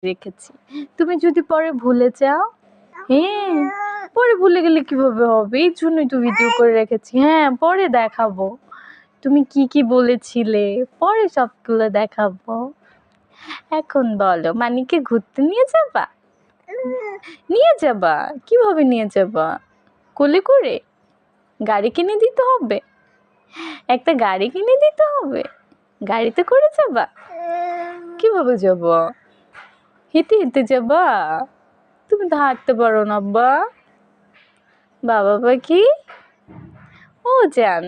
রেখেছি। তুমি যদি পরে ভুলে যাও, হ্যাঁ, পরে ভুলে গেলে কিভাবে হবে? এই জন্যই তো ভিডিও করে রেখেছি। হ্যাঁ, পরে দেখাবো। তুমি কি কি বলেছিলে পরে সবগুলো দেখাবো। এখন বলো, মানিকে ঘুরতে নিয়ে যাবা? নিয়ে যাবা? কিভাবে নিয়ে যাবা? কোলে করে? গাড়ি কিনে দিতে হবে? একটা গাড়ি কিনে দিতে হবে? গাড়িতে করে যাবা? কিভাবে যাবা? হেঁটে হেঁটে যাবা? তুমি তো হাঁটতে পারো না আব্বা। বাবা পাখি, ও জান,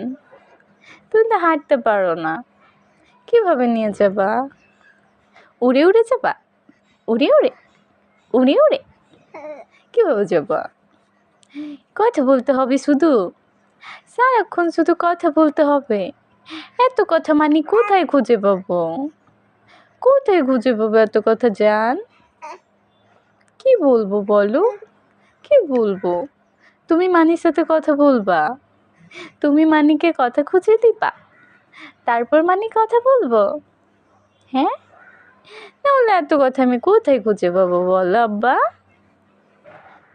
তুমি তো হাঁটতে পারো না, কিভাবে নিয়ে যাবা? উড়ে উড়ে যাবা? উড়ে উড়ে? উড়ে উড়ে? কিভাবে যাবা? কথা বলতে হবে শুধু, সারাক্ষণ শুধু কথা বলতে হবে। এত কথা মানি কোথায় খুঁজে পাবো? কোথায় খুঁজে পাবো এত কথা জান? কি বলবো বলো? কি বলবো? তুমি মানির সাথে কথা বলবা, তুমি মানিকে কথা খুঁজে দিবা, তারপর মানি কথা বলবো? হ্যাঁ, তাহলে এত কথা আমি কোথায় খুঁজে পাবো বলো আব্বা?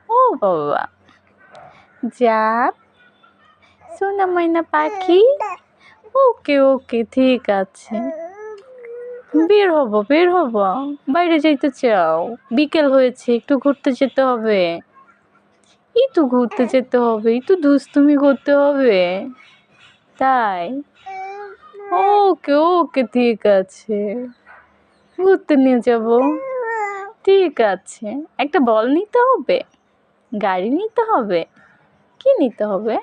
ও বাবা জান, সোনা ময়না পাখি, ওকে ওকে ঠিক আছে, বের হবো বের হবো। বাইরে যাইতে চাও? বিকেল হয়েছে, একটু ঘুরতে যেতে হবে। একটু ঘুরতে যেতে হবে, একটু দুষ্টুমি করতে হবে, তাই? ওকে ওকে ঠিক আছে, ঘুরতে নিয়ে যাব। ঠিক আছে, একটা বল নিতে হবে, গাড়ি নিতে হবে, কি নিতে হবে?